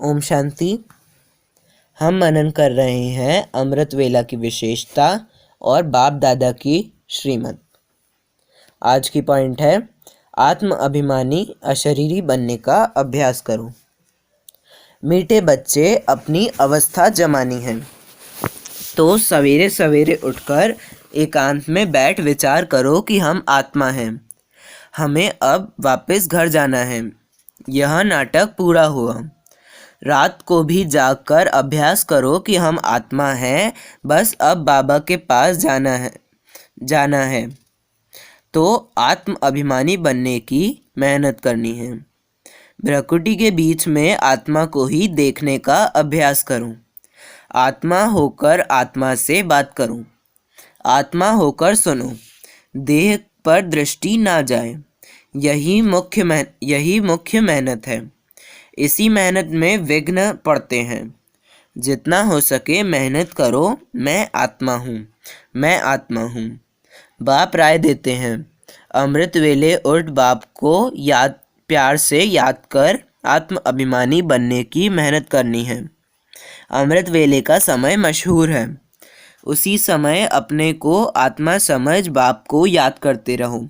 ओम शांति। हम मनन कर रहे हैं अमृत वेला की विशेषता और बाप दादा की श्रीमत। आज की पॉइंट है आत्म अभिमानी अशरीरी बनने का अभ्यास करो। मीठे बच्चे अपनी अवस्था जमानी है, तो सवेरे सवेरे उठकर एकांत में बैठ विचार करो कि हम आत्मा हैं, हमें अब वापस घर जाना है। यह नाटक पूरा हुआ। रात को भी जागकर अभ्यास करो कि हम आत्मा हैं, बस अब बाबा के पास जाना है। तो आत्म अभिमानी बनने की मेहनत करनी है। प्रकृति के बीच में आत्मा को ही देखने का अभ्यास करूं। आत्मा होकर आत्मा से बात करूं। आत्मा होकर सुनो। देह पर दृष्टि ना जाए। यही मुख्य मेहनत है। इसी मेहनत में विघ्न पड़ते हैं। जितना हो सके मेहनत करो। मैं आत्मा हूँ, मैं आत्मा हूँ। बाप राय देते हैं, अमृत वेले उठ बाप को प्यार से याद कर आत्म अभिमानी बनने की मेहनत करनी है। अमृत वेले का समय मशहूर है। उसी समय अपने को आत्मा समझ बाप को याद करते रहो,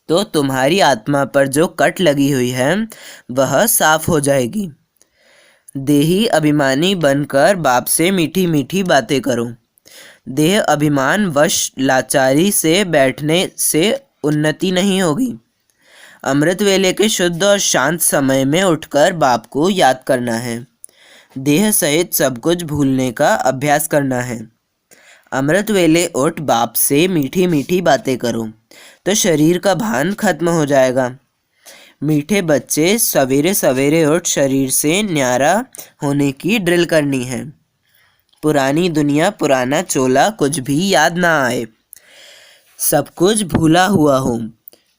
तो तुम्हारी आत्मा पर जो कट लगी हुई है वह साफ हो जाएगी। देही अभिमानी बनकर बाप से मीठी मीठी बातें करो। देह अभिमान वश लाचारी से बैठने से उन्नति नहीं होगी। अमृत वेले के शुद्ध और शांत समय में उठकर बाप को याद करना है। देह सहित सब कुछ भूलने का अभ्यास करना है। अमृत वेले उठ बाप से मीठी मीठी बातें करो, तो शरीर का भान खत्म हो जाएगा। मीठे बच्चे सवेरे सवेरे उठ शरीर से न्यारा होने की ड्रिल करनी है। पुरानी दुनिया, पुराना चोला कुछ भी याद ना आए, सब कुछ भूला हुआ हो।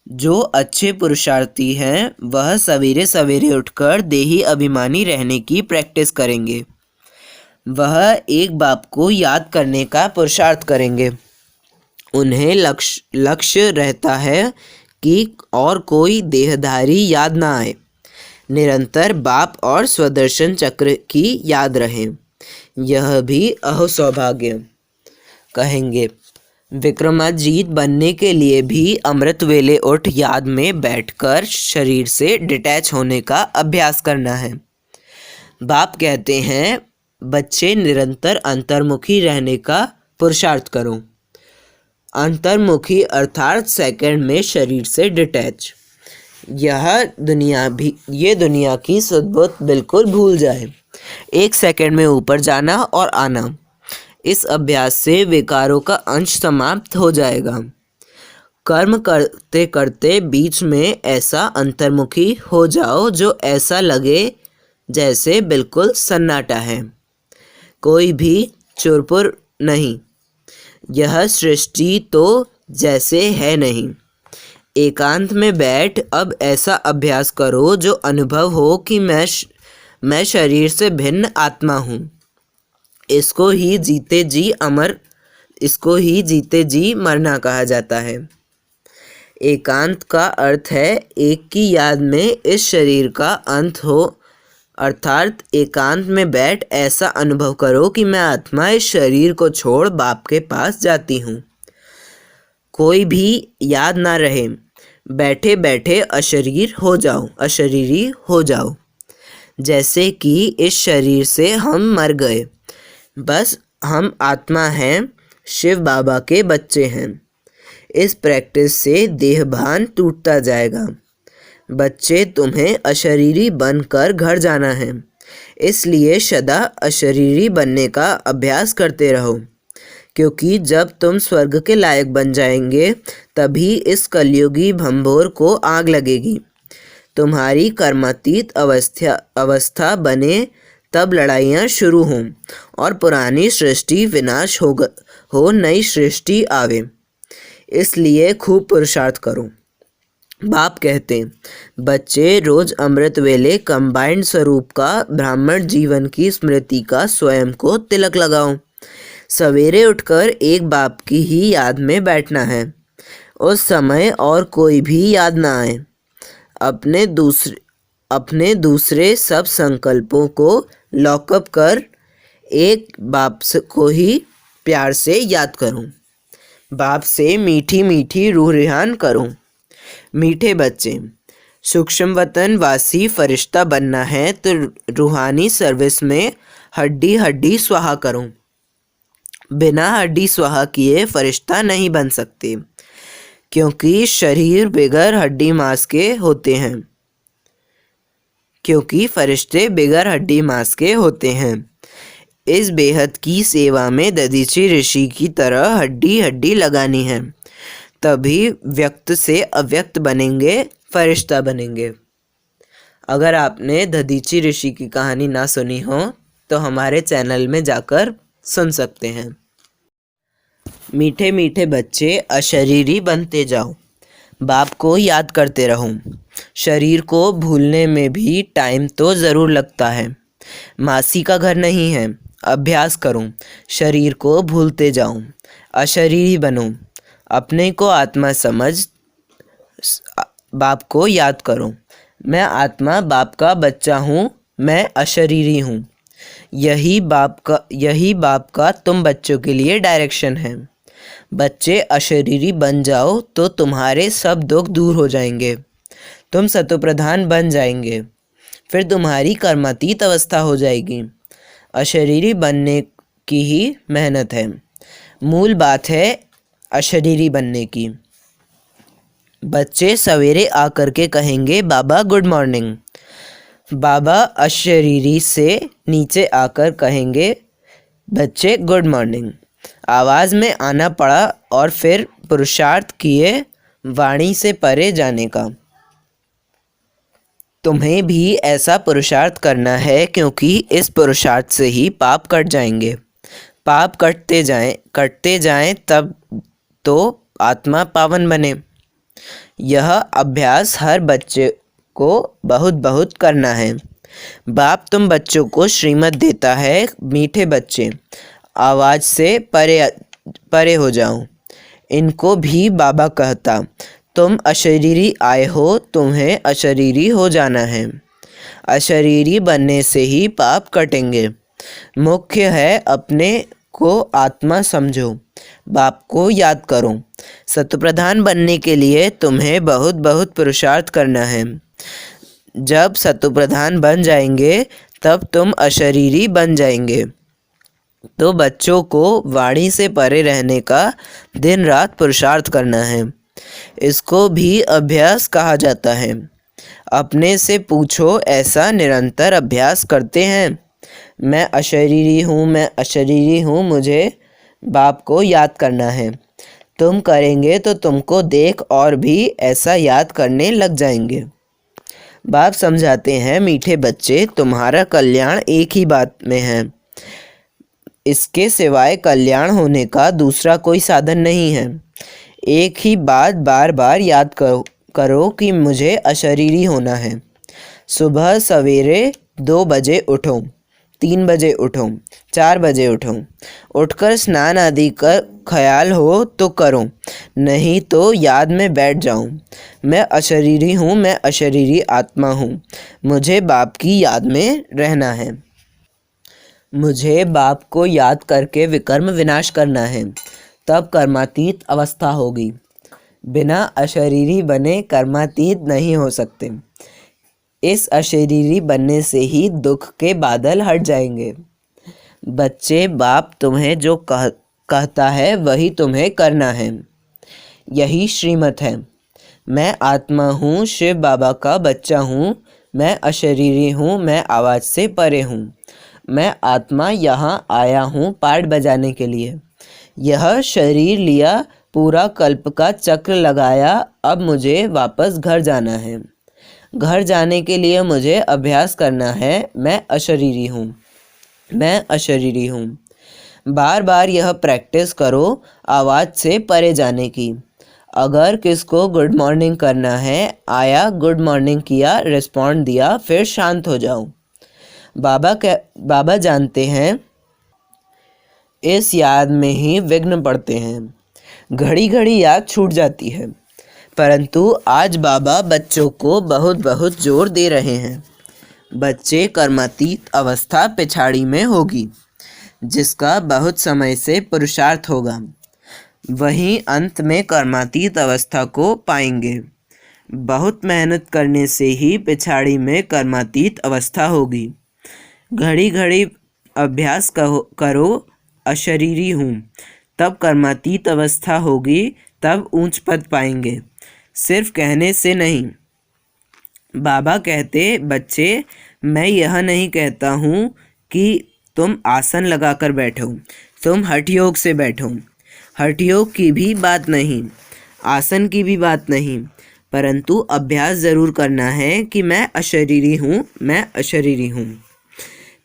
जो अच्छे पुरुषार्थी हैं वह सवेरे सवेरे उठकर देही अभिमानी रहने की प्रैक्टिस करेंगे। वह एक बाप को याद करने का पुरुषार्थ करेंगे। उन्हें लक्ष्य रहता है कि और कोई देहधारी याद ना आए। निरंतर बाप और स्वदर्शन चक्र की याद रहे। यह भी अहो सौभाग्य कहेंगे। विक्रमाजीत बनने के लिए भी अमृत वेले उठ याद में बैठकर शरीर से डिटैच होने का अभ्यास करना है। बाप कहते हैं, बच्चे निरंतर अंतर्मुखी रहने का पुरुषार्थ करो। अंतर्मुखी अर्थात सेकंड में शरीर से डिटैच। ये दुनिया की सुध-बुध बिल्कुल भूल जाए। एक सेकंड में ऊपर जाना और आना। इस अभ्यास से विकारों का अंश समाप्त हो जाएगा। कर्म करते करते बीच में ऐसा अंतर्मुखी हो जाओ जो ऐसा लगे जैसे बिल्कुल सन्नाटा है, कोई भी चुरपुर नहीं। यह सृष्टि तो जैसे है नहीं। एकांत में बैठ अब ऐसा अभ्यास करो जो अनुभव हो कि मैं शरीर से भिन्न आत्मा हूँ। इसको ही जीते जी मरना कहा जाता है। एकांत का अर्थ है एक की याद में इस शरीर का अंत हो, अर्थात एकांत में बैठ ऐसा अनुभव करो कि मैं आत्मा इस शरीर को छोड़ बाप के पास जाती हूँ। कोई भी याद ना रहे। बैठे बैठे अशरीरी हो जाओ, जैसे कि इस शरीर से हम मर गए। बस हम आत्मा हैं, शिव बाबा के बच्चे हैं। इस प्रैक्टिस से देहभान टूटता जाएगा। बच्चे, तुम्हें अशरीरी बनकर घर जाना है, इसलिए सदा अशरीरी बनने का अभ्यास करते रहो, क्योंकि जब तुम स्वर्ग के लायक बन जाएंगे तभी इस कलयुगी भंभोर को आग लगेगी। तुम्हारी कर्मातीत अवस्था बने तब लड़ाइयाँ शुरू हों और पुरानी सृष्टि विनाश हो नई सृष्टि आवे। इसलिए खूब पुरुषार्थ करो। बाप कहते हैं, बच्चे रोज अमृत वेले कंबाइंड स्वरूप का ब्राह्मण जीवन की स्मृति का स्वयं को तिलक लगाओ। सवेरे उठकर एक बाप की ही याद में बैठना है। उस समय और कोई भी याद ना आए। अपने दूसरे सब संकल्पों को लॉकअप कर एक बाप को ही प्यार से याद करूं। बाप से मीठी मीठी रूह रिहान करूं। मीठे बच्चे, सूक्ष्म वतन वासी फरिश्ता बनना है तो रूहानी सर्विस में हड्डी हड्डी स्वाहा करूं। बिना हड्डी स्वाहा किए फरिश्ता नहीं बन सकते, क्योंकि शरीर बगैर हड्डी मांस के होते हैं। क्योंकि फरिश्ते बगैर हड्डी मांस के होते हैं। इस बेहद की सेवा में दधीची ऋषि की तरह हड्डी हड्डी लगानी है, तभी व्यक्त से अव्यक्त बनेंगे, फरिश्ता बनेंगे। अगर आपने दधीची ऋषि की कहानी ना सुनी हो तो हमारे चैनल में जाकर सुन सकते हैं। मीठे मीठे बच्चे, अशरीरी बनते जाओ। बाप को याद करते रहो। शरीर को भूलने में भी टाइम तो ज़रूर लगता है। मासी का घर नहीं है। अभ्यास करो, शरीर को भूलते जाओ, अशरीरी बनो। अपने को आत्मा समझ बाप को याद करो। मैं आत्मा बाप का बच्चा हूँ, मैं अशरीरी हूँ। यही बाप का तुम बच्चों के लिए डायरेक्शन है। बच्चे अशरीरी बन जाओ तो तुम्हारे सब दुख दूर हो जाएंगे। तुम सतोप्रधान बन जाएंगे, फिर तुम्हारी कर्मातीत अवस्था हो जाएगी। अशरीरी बनने की ही मेहनत है। मूल बात है अशरीरी बनने की। बच्चे सवेरे आकर के कहेंगे बाबा गुड मॉर्निंग। बाबा अशरीरी से नीचे आकर कहेंगे बच्चे गुड मॉर्निंग। आवाज़ में आना पड़ा और फिर पुरुषार्थ किए वाणी से परे जाने का। तुम्हें भी ऐसा पुरुषार्थ करना है, क्योंकि इस पुरुषार्थ से ही पाप कट जाएंगे। पाप कटते जाएं तब तो आत्मा पावन बने। यह अभ्यास हर बच्चे को बहुत बहुत करना है। बाप तुम बच्चों को श्रीमत देता है, मीठे बच्चे आवाज़ से परे हो जाओ। इनको भी बाबा कहता, तुम अशरीरी आए हो, तुम्हें अशरीरी हो जाना है। अशरीरी बनने से ही पाप कटेंगे। मुख्य है अपने को आत्मा समझो, बाप को याद करो। सतप्रधान बनने के लिए तुम्हें बहुत बहुत पुरुषार्थ करना है। जब सतप्रधान बन जाएंगे तब तुम अशरीरी बन जाएंगे। तो बच्चों को वाणी से परे रहने का दिन रात पुरुषार्थ करना है। इसको भी अभ्यास कहा जाता है। अपने से पूछो, ऐसा निरंतर अभ्यास करते हैं? मैं अशरीरी हूँ, मैं अशरीरी हूँ, मुझे बाप को याद करना है। तुम करेंगे तो तुमको देख और भी ऐसा याद करने लग जाएंगे। बाप समझाते हैं, मीठे बच्चे तुम्हारा कल्याण एक ही बात में है। इसके सिवाय कल्याण होने का दूसरा कोई साधन नहीं है। एक ही बात बार बार याद करो कि मुझे अशरीरी होना है। सुबह सवेरे 2 बजे उठो, 3 बजे उठो, 4 बजे उठो। उठकर स्नान आदि का ख्याल हो तो करो, नहीं तो याद में बैठ जाओ। मैं अशरीरी हूँ, मैं अशरीरी आत्मा हूँ, मुझे बाप की याद में रहना है। मुझे बाप को याद करके विकर्म विनाश करना है, तब कर्मातीत अवस्था होगी। बिना अशरीरी बने कर्मातीत नहीं हो सकते। इस अशरीरी बनने से ही दुख के बादल हट जाएंगे। बच्चे, बाप तुम्हें जो कहता है वही तुम्हें करना है। यही श्रीमत है। मैं आत्मा हूँ, शिव बाबा का बच्चा हूँ, मैं अशरीरी हूँ, मैं आवाज़ से परे हूँ। मैं आत्मा यहाँ आया हूँ पार्ट बजाने के लिए। यह शरीर लिया, पूरा कल्प का चक्र लगाया, अब मुझे वापस घर जाना है। घर जाने के लिए मुझे अभ्यास करना है। मैं अशरीरी हूँ, मैं अशरीरी हूँ। बार बार यह प्रैक्टिस करो आवाज़ से परे जाने की। अगर किसको गुड मॉर्निंग करना है, आया, गुड मॉर्निंग किया, रिस्पॉन्ड दिया, फिर शांत हो जाओ। बाबा जानते हैं इस याद में ही विघ्न पड़ते हैं। घड़ी घड़ी याद छूट जाती है। परंतु आज बाबा बच्चों को बहुत बहुत जोर दे रहे हैं। बच्चे कर्मातीत अवस्था पिछाड़ी में होगी, जिसका बहुत समय से पुरुषार्थ होगा, वहीं अंत में कर्मातीत अवस्था को पाएंगे। बहुत मेहनत करने से ही पिछाड़ी में कर्मातीत अवस्था होगी। घड़ी घड़ी अभ्यास करो अशरीरी हूँ, तब कर्मातीत अवस्था होगी, तब ऊंच पद पाएंगे, सिर्फ कहने से नहीं। बाबा कहते, बच्चे मैं यह नहीं कहता हूँ कि तुम आसन लगाकर बैठो, तुम हठ योग से बैठो। हठ योग की भी बात नहीं, आसन की भी बात नहीं, परंतु अभ्यास ज़रूर करना है कि मैं अशरीरी हूँ, मैं अशरीरी हूँ।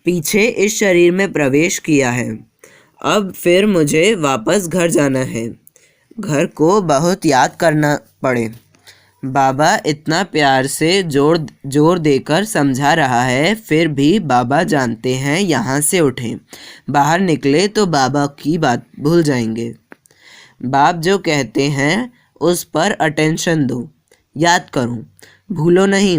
पीछे इस शरीर में प्रवेश किया है, अब फिर मुझे वापस घर जाना है। घर को बहुत याद करना पड़े। बाबा इतना प्यार से जोर देकर समझा रहा है, फिर भी बाबा जानते हैं यहाँ से उठें, बाहर निकले तो बाबा की बात भूल जाएंगे। बाप जो कहते हैं उस पर अटेंशन दो, याद करो, भूलो नहीं।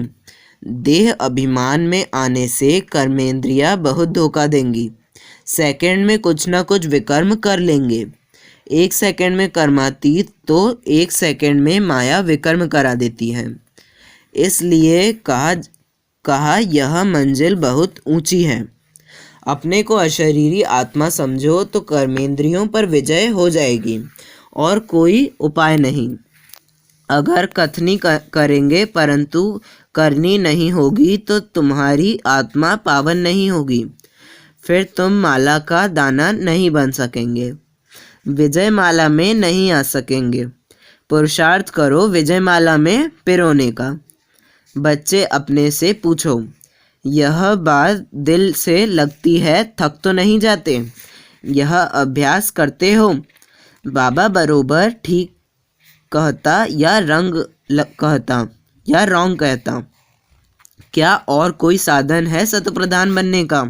देह अभिमान में आने से कर्मेंद्रियां बहुत धोखा देंगी। सेकंड में कुछ ना कुछ विकर्म कर लेंगे। 1 सेकंड में कर्मातीत तो 1 सेकंड में माया विकर्म करा देती है। इसलिए कहा यह मंजिल बहुत ऊंची है। अपने को अशरीरी आत्मा समझो तो कर्मेंद्रियों पर विजय हो जाएगी और कोई उपाय नहीं। अगर कथनी करेंगे परंतु करनी नहीं होगी तो तुम्हारी आत्मा पावन नहीं होगी, फिर तुम माला का दाना नहीं बन सकेंगे, विजय माला में नहीं आ सकेंगे। पुरुषार्थ करो विजय माला में पिरोने का। बच्चे अपने से पूछो, यह बात दिल से लगती है, थक तो नहीं जाते? यह अभ्यास करते हो? बाबा बरोबर ठीक कहता या कहता या रॉन्ग कहता? क्या और कोई साधन है शतप्रधान बनने का?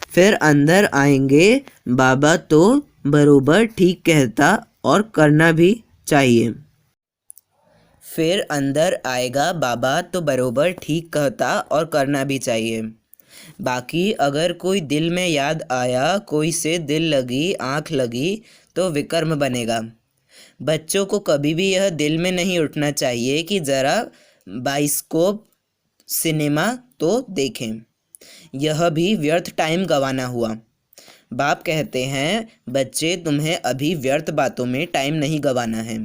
फिर अंदर आएंगे, बाबा तो बरोबर ठीक कहता और करना भी चाहिए। फिर अंदर आएगा, बाबा तो बरोबर ठीक कहता और करना भी चाहिए। बाकी अगर कोई दिल में याद आया, कोई से दिल लगी, आँख लगी, तो विकर्म बनेगा। बच्चों को कभी भी यह दिल में नहीं उठना चाहिए कि ज़रा बाइस्कोप सिनेमा तो देखें, यह भी व्यर्थ टाइम गंवाना हुआ। बाप कहते हैं, बच्चे तुम्हें अभी व्यर्थ बातों में टाइम नहीं गंवाना है।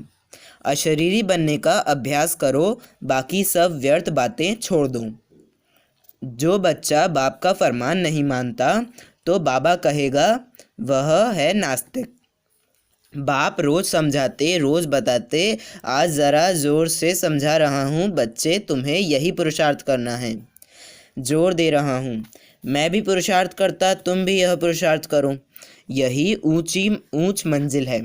अशरीरी बनने का अभ्यास करो, बाकी सब व्यर्थ बातें छोड़ दो। जो बच्चा बाप का फरमान नहीं मानता तो बाबा कहेगा वह है नास्तिक। बाप रोज़ समझाते, रोज़ बताते, आज ज़रा ज़ोर से समझा रहा हूँ, बच्चे तुम्हें यही पुरुषार्थ करना है। जोर दे रहा हूँ, मैं भी पुरुषार्थ करता, तुम भी यह पुरुषार्थ करो। यही ऊंच मंजिल है।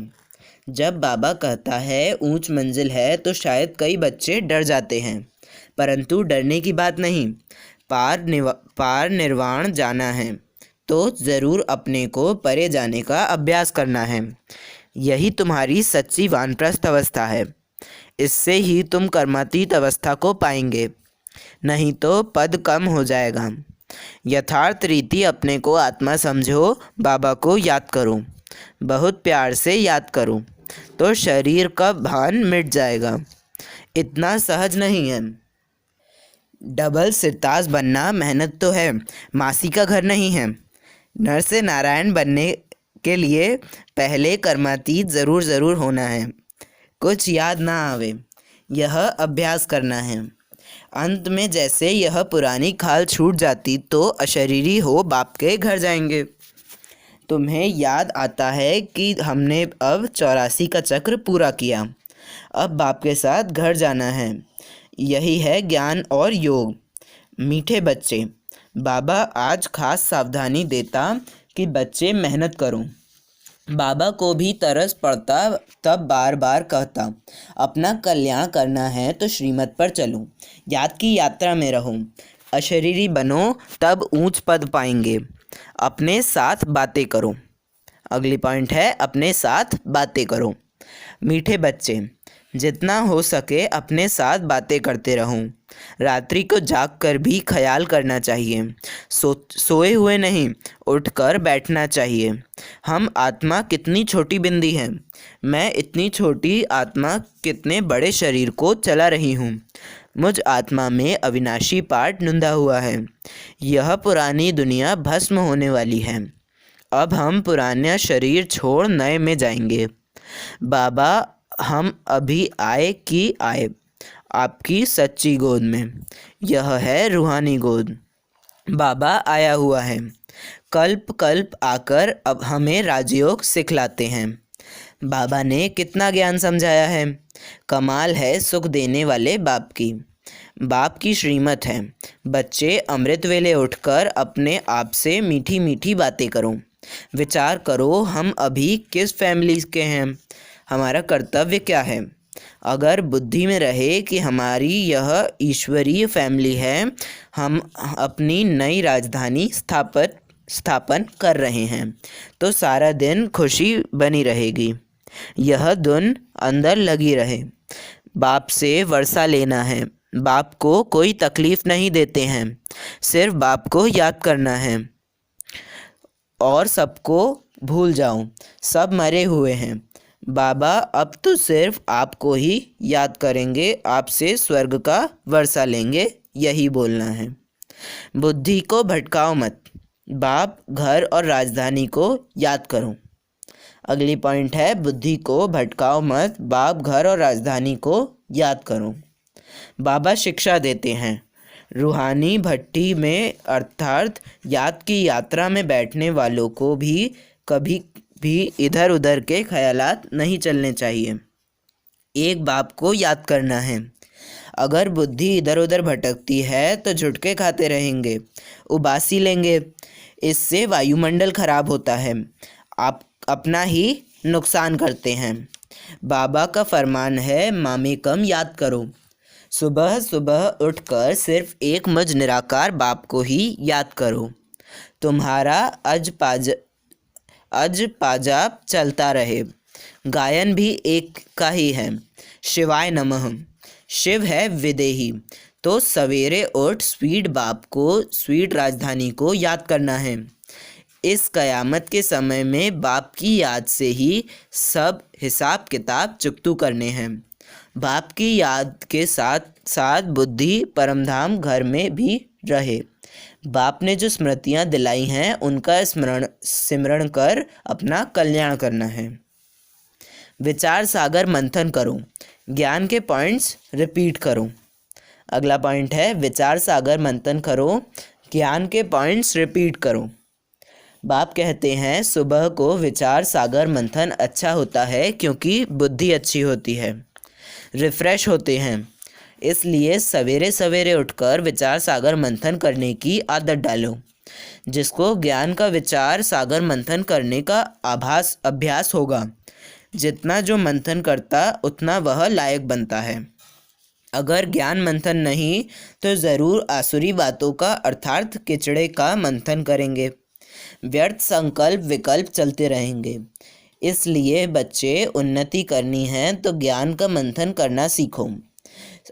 जब बाबा कहता है ऊंच मंजिल है तो शायद कई बच्चे डर जाते हैं, परंतु डरने की बात नहीं। पार निर्वाण जाना है तो ज़रूर अपने को परे जाने का अभ्यास करना है। यही तुम्हारी सच्ची वानप्रस्थ अवस्था है। इससे ही तुम कर्मातीत अवस्था को पाएंगे, नहीं तो पद कम हो जाएगा। यथार्थ रीति अपने को आत्मा समझो, बाबा को याद करो, बहुत प्यार से याद करो, तो शरीर का भान मिट जाएगा। इतना सहज नहीं है। डबल सिरताज बनना मेहनत तो है, मासी का घर नहीं है। नर से नारायण बनने के लिए पहले कर्मातीत ज़रूर होना है। कुछ याद ना आवे, यह अभ्यास करना है। अंत में जैसे यह पुरानी खाल छूट जाती तो अशरीरी हो बाप के घर जाएंगे। तुम्हें याद आता है कि हमने अब 84 का चक्र पूरा किया, अब बाप के साथ घर जाना है। यही है ज्ञान और योग। मीठे बच्चे, बाबा आज खास सावधानी देता कि बच्चे मेहनत करो। बाबा को भी तरस पड़ता, तब बार बार कहता, अपना कल्याण करना है तो श्रीमत पर चलो, याद की यात्रा में रहो, अशरीरी बनो, तब ऊंच पद पाएंगे। अपने साथ बातें करो। अगली पॉइंट है, अपने साथ बातें करो। मीठे बच्चे, जितना हो सके अपने साथ बातें करते रहूं। रात्रि को जागकर भी ख्याल करना चाहिए। सोए हुए नहीं, उठकर बैठना चाहिए। हम आत्मा कितनी छोटी बिंदी है। मैं इतनी छोटी आत्मा कितने बड़े शरीर को चला रही हूँ। मुझ आत्मा में अविनाशी पाठ नुंदा हुआ है। यह पुरानी दुनिया भस्म होने वाली है। अब हम पुराना शरीर छोड़ नए में जाएंगे। बाबा, हम अभी आए कि आए आपकी सच्ची गोद में। यह है रूहानी गोद। बाबा आया हुआ है। कल्प कल्प आकर अब हमें राजयोग सिखलाते हैं। बाबा ने कितना ज्ञान समझाया है। कमाल है सुख देने वाले बाप की। बाप की श्रीमत है, बच्चे अमृत वेले उठकर अपने आप से मीठी मीठी बातें करो। विचार करो, हम अभी किस फैमिली के हैं, हमारा कर्तव्य क्या है। अगर बुद्धि में रहे कि हमारी यह ईश्वरीय फैमिली है, हम अपनी नई राजधानी स्थापन कर रहे हैं, तो सारा दिन खुशी बनी रहेगी। यह धुन अंदर लगी रहे। बाप से वर्षा लेना है। बाप को कोई तकलीफ़ नहीं देते हैं, सिर्फ बाप को याद करना है। और सबको भूल जाओ, सब मरे हुए हैं। बाबा अब तो सिर्फ आपको ही याद करेंगे, आपसे स्वर्ग का वर्षा लेंगे, यही बोलना है। बुद्धि को भटकाओ मत, बाप, घर और राजधानी को याद करो। अगली पॉइंट है, बुद्धि को भटकाओ मत, बाप, घर और राजधानी को याद करो। बाबा शिक्षा देते हैं, रूहानी भट्टी में अर्थात याद की यात्रा में बैठने वालों को भी कभी भी इधर उधर के ख्यालात नहीं चलने चाहिए। एक बाप को याद करना है। अगर बुद्धि इधर उधर भटकती है तो झुटके खाते रहेंगे, उबासी लेंगे। इससे वायुमंडल खराब होता है, आप अपना ही नुकसान करते हैं। बाबा का फरमान है, मामे कम याद करो। सुबह सुबह उठकर सिर्फ एक मुझ निराकार बाप को ही याद करो। तुम्हारा अज पाजाब चलता रहे। गायन भी एक का ही है, शिवाय नमः। शिव है विदेही, तो सवेरे उठ स्वीट बाप को, स्वीट राजधानी को याद करना है। इस कयामत के समय में बाप की याद से ही सब हिसाब किताब चुकतू करने हैं। बाप की याद के साथ साथ बुद्धि परमधाम घर में भी रहे। बाप ने जो स्मृतियाँ दिलाई हैं उनका सिमरण कर अपना कल्याण करना है। विचार सागर मंथन करो, ज्ञान के पॉइंट्स रिपीट करो। अगला पॉइंट है, विचार सागर मंथन करो, ज्ञान के पॉइंट्स रिपीट करो। बाप कहते हैं, सुबह को विचार सागर मंथन अच्छा होता है क्योंकि बुद्धि अच्छी होती है, रिफ़्रेश होते हैं। इसलिए सवेरे सवेरे उठकर विचार सागर मंथन करने की आदत डालो। जिसको ज्ञान का विचार सागर मंथन करने का अभ्यास होगा, जितना जो मंथन करता उतना वह लायक बनता है। अगर ज्ञान मंथन नहीं तो ज़रूर आसुरी बातों का अर्थात किचड़े का मंथन करेंगे। व्यर्थ संकल्प विकल्प चलते रहेंगे। इसलिए बच्चे, उन्नति करनी है तो ज्ञान का मंथन करना सीखो।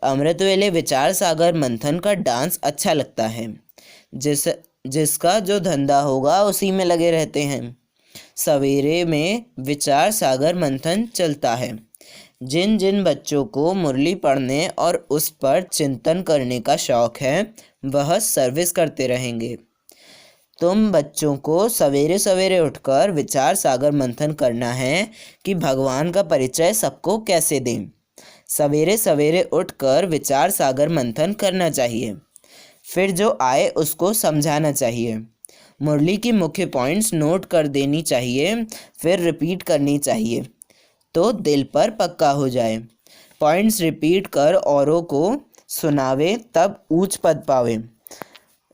अमृत वेले विचार सागर मंथन का डांस अच्छा लगता है। जिसका जो धंधा होगा उसी में लगे रहते हैं। सवेरे में विचार सागर मंथन चलता है। जिन जिन बच्चों को मुरली पढ़ने और उस पर चिंतन करने का शौक़ है वह सर्विस करते रहेंगे। तुम बच्चों को सवेरे सवेरे उठकर विचार सागर मंथन करना है कि भगवान का परिचय सबको कैसे दें। सवेरे सवेरे उठकर विचार सागर मंथन करना चाहिए। फिर जो आए उसको समझाना चाहिए। मुरली की मुख्य पॉइंट्स नोट कर देनी चाहिए, फिर रिपीट करनी चाहिए तो दिल पर पक्का हो जाए। पॉइंट्स रिपीट कर औरों को सुनावे तब ऊंच पद पावे।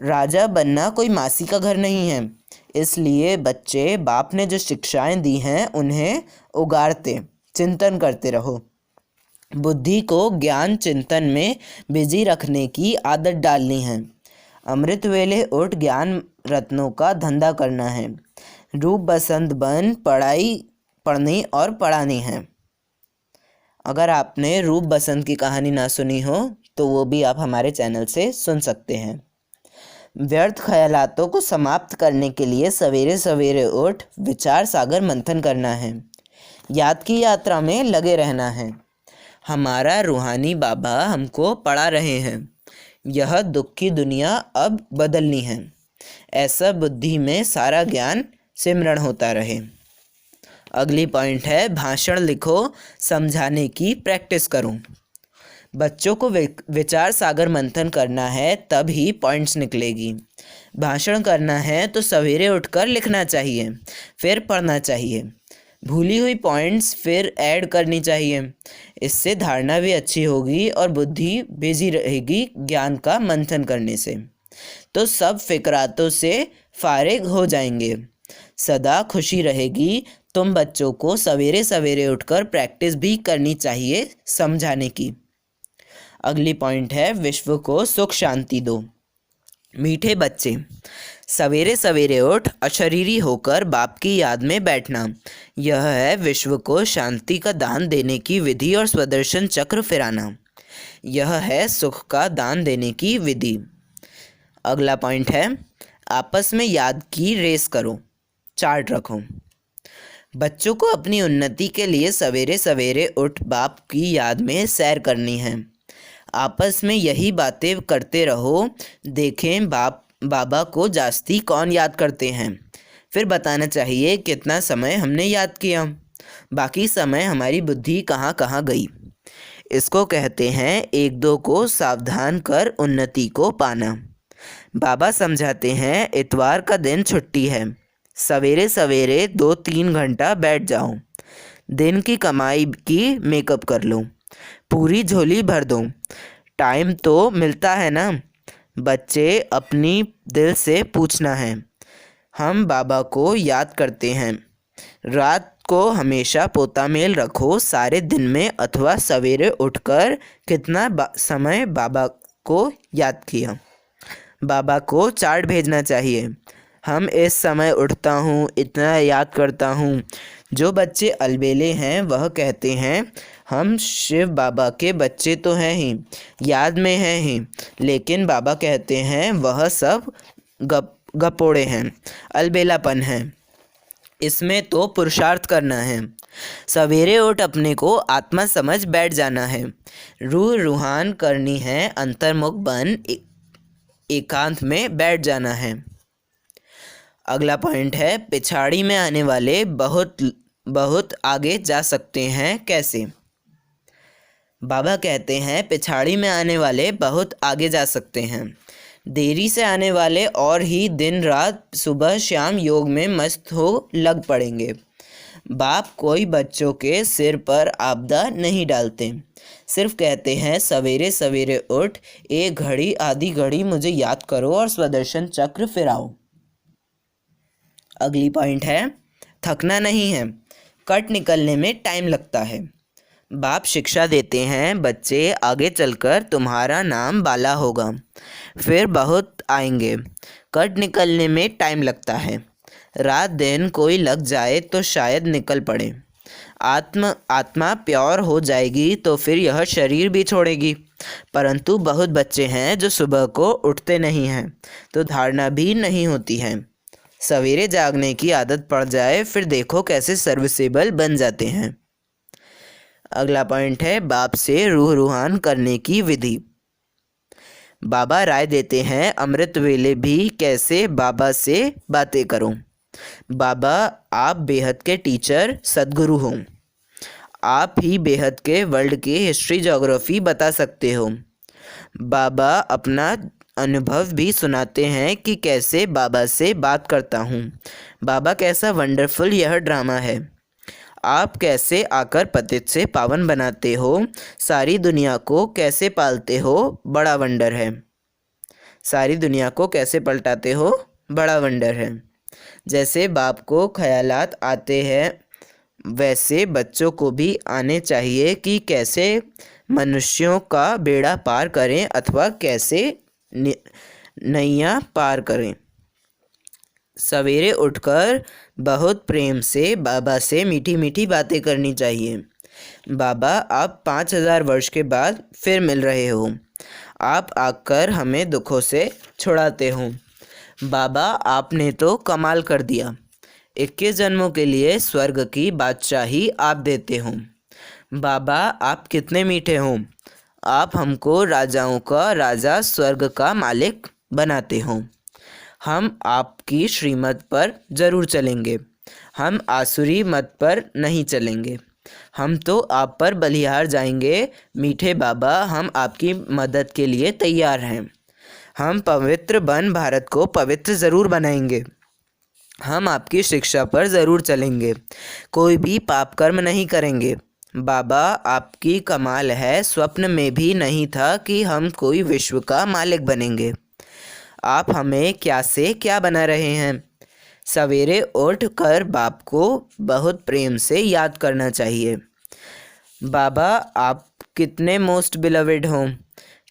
राजा बनना कोई मासी का घर नहीं है, इसलिए बच्चे बाप ने जो शिक्षाएं दी हैं उन्हें उगारते चिंतन करते रहो। बुद्धि को ज्ञान चिंतन में बिजी रखने की आदत डालनी है। अमृत वेले उठ ज्ञान रत्नों का धंधा करना है। रूप बसंत बन पढ़ाई पढ़नी और पढ़ानी है। अगर आपने रूप बसंत की कहानी ना सुनी हो तो वो भी आप हमारे चैनल से सुन सकते हैं। व्यर्थ ख्यालातों को समाप्त करने के लिए सवेरे सवेरे उठ विचार सागर मंथन करना है। याद की यात्रा में लगे रहना है। हमारा रूहानी बाबा हमको पढ़ा रहे हैं, यह दुख की दुनिया अब बदलनी है। ऐसा बुद्धि में सारा ज्ञान सिमरण होता रहे। अगली पॉइंट है भाषण लिखो, समझाने की प्रैक्टिस करो। बच्चों को विचार सागर मंथन करना है, तब ही पॉइंट्स निकलेगी। भाषण करना है तो सवेरे उठकर लिखना चाहिए, फिर पढ़ना चाहिए। भूली हुई पॉइंट्स फिर ऐड करनी चाहिए। इससे धारणा भी अच्छी होगी और बुद्धि बिजी रहेगी ज्ञान का मंथन करने से। तो सब फिक्रातों से फारिग हो जाएंगे। सदा खुशी रहेगी। तुम बच्चों को सवेरे सवेरे उठकर प्रैक्टिस भी करनी चाहिए समझाने की। अगली पॉइंट है विश्व को सुख शांति दो। मीठे बच्चे, सवेरे सवेरे उठ अशरीरी होकर बाप की याद में बैठना, यह है विश्व को शांति का दान देने की विधि और स्वदर्शन चक्र फिराना, यह है सुख का दान देने की विधि। अगला पॉइंट है आपस में याद की रेस करो, चार्ट रखो। बच्चों को अपनी उन्नति के लिए सवेरे सवेरे उठ बाप की याद में सैर करनी है। आपस में यही बातें करते रहो। देखें बाबा को जास्ती कौन याद करते हैं, फिर बताना चाहिए कितना समय हमने याद किया, बाकी समय हमारी बुद्धि कहाँ कहाँ गई। इसको कहते हैं एक दो को सावधान कर उन्नति को पाना। बाबा समझाते हैं इतवार का दिन छुट्टी है, सवेरे सवेरे 2-3 घंटा बैठ जाओ, दिन की कमाई की मेकअप कर लो, पूरी झोली भर दो, टाइम तो मिलता है ना। बच्चे अपनी दिल से पूछना है, हम बाबा को याद करते हैं। रात को हमेशा पोता मेल रखो, सारे दिन में अथवा सवेरे उठकर कितना समय बाबा को याद किया। बाबा को चार्ट भेजना चाहिए, हम इस समय उठता हूँ, इतना याद करता हूँ। जो बच्चे अलबेले हैं वह कहते हैं हम शिव बाबा के बच्चे तो हैं ही, याद में हैं ही, लेकिन बाबा कहते हैं वह सब गपोड़े हैं, अलबेलापन है, इसमें तो पुरुषार्थ करना है। सवेरे उठ अपने को आत्मा समझ बैठ जाना है, रूह रूहान करनी है, अंतर्मुख बन एकांत में बैठ जाना है। अगला पॉइंट है पिछाड़ी में आने वाले बहुत आगे जा सकते हैं कैसे। बाबा कहते हैं पिछाड़ी में आने वाले बहुत आगे जा सकते हैं, देरी से आने वाले और ही दिन रात सुबह शाम योग में मस्त हो लग पड़ेंगे। बाप कोई बच्चों के सिर पर आपदा नहीं डालते, सिर्फ कहते हैं सवेरे सवेरे उठ, एक घड़ी आधी घड़ी मुझे याद करो और स्वदर्शन चक्र फिराओ। अगली पॉइंट है थकना नहीं है, कट निकलने में टाइम लगता है। बाप शिक्षा देते हैं बच्चे आगे चलकर तुम्हारा नाम बाला होगा, फिर बहुत आएंगे, कट निकलने में टाइम लगता है। रात दिन कोई लग जाए तो शायद निकल पड़े। आत्मा प्योर हो जाएगी तो फिर यह शरीर भी छोड़ेगी। परंतु बहुत बच्चे हैं जो सुबह को उठते नहीं हैं, तो धारणा भी नहीं होती है। सवेरे जागने की आदत पड़ जाए फिर देखो कैसे सर्विसेबल बन जाते हैं। अगला पॉइंट है बाप से रूह रूहान करने की विधि। बाबा राय देते हैं अमृत वेले भी कैसे बाबा से बातें करो। बाबा आप बेहद के टीचर सद्गुरु हो, आप ही बेहद के वर्ल्ड की हिस्ट्री ज्योग्राफी बता सकते हो। बाबा अपना अनुभव भी सुनाते हैं कि कैसे बाबा से बात करता हूँ। बाबा कैसा वंडरफुल यह ड्रामा है, आप कैसे आकर पतित से पावन बनाते हो, सारी दुनिया को कैसे पालते हो, बड़ा वंडर है। सारी दुनिया को कैसे पलटाते हो, बड़ा वंडर है। जैसे बाप को ख्यालात आते हैं वैसे बच्चों को भी आने चाहिए कि कैसे मनुष्यों का बेड़ा पार करें अथवा कैसे नैया पार करें। सवेरे उठकर बहुत प्रेम से बाबा से मीठी मीठी बातें करनी चाहिए। बाबा, आप 5000 वर्ष के बाद फिर मिल रहे हो। आप आकर हमें दुखों से छुड़ाते हो। बाबा, आपने तो कमाल कर दिया। 21 जन्मों के लिए स्वर्ग की बादशाही आप देते हो। बाबा, आप कितने मीठे हो। आप हमको राजाओं का राजा, स्वर्ग का मालिक बनाते हो। हम आपकी श्रीमत पर ज़रूर चलेंगे। हम आसुरी मत पर नहीं चलेंगे। हम तो आप पर बलिहार जाएंगे। मीठे बाबा, हम आपकी मदद के लिए तैयार हैं। हम पवित्र बन भारत को पवित्र ज़रूर बनाएंगे। हम आपकी शिक्षा पर ज़रूर चलेंगे। कोई भी पाप कर्म नहीं करेंगे। बाबा, आपकी कमाल है। स्वप्न में भी नहीं था कि हम कोई विश्व का मालिक बनेंगे। आप हमें क्या से क्या बना रहे हैं। सवेरे उठ कर बाप को बहुत प्रेम से याद करना चाहिए। बाबा, आप कितने मोस्ट बिलवेड हों।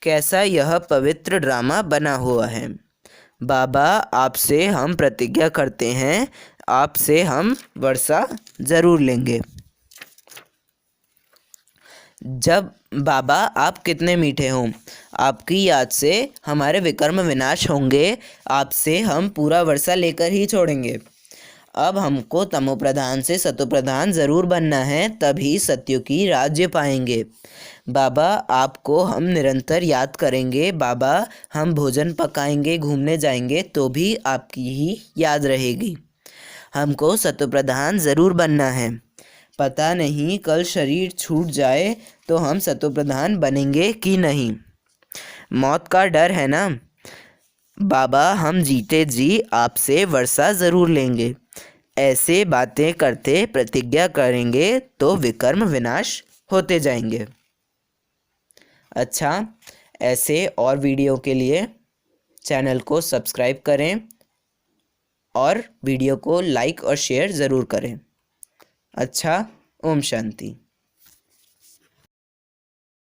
कैसा यह पवित्र ड्रामा बना हुआ है। बाबा, आपसे हम प्रतिज्ञा करते हैं, आपसे हम वर्षा ज़रूर लेंगे। जब बाबा, आप कितने मीठे हों। आपकी याद से हमारे विकर्म विनाश होंगे। आपसे हम पूरा वर्षा लेकर ही छोड़ेंगे। अब हमको तमोप्रधान से सतोप्रधान ज़रूर बनना है, तभी सत्युगी राज्य पाएंगे। बाबा, आपको हम निरंतर याद करेंगे। बाबा, हम भोजन पकाएंगे, घूमने जाएंगे तो भी आपकी ही याद रहेगी। हमको सतोप्रधान ज़रूर बनना है। पता नहीं कल शरीर छूट जाए तो हम सतोप्रधान बनेंगे कि नहीं। मौत का डर है ना। बाबा, हम जीते जी आपसे वर्षा ज़रूर लेंगे। ऐसे बातें करते प्रतिज्ञा करेंगे तो विकर्म विनाश होते जाएंगे। अच्छा, ऐसे और वीडियो के लिए चैनल को सब्सक्राइब करें और वीडियो को लाइक और शेयर ज़रूर करें। अच्छा, ओम शांति।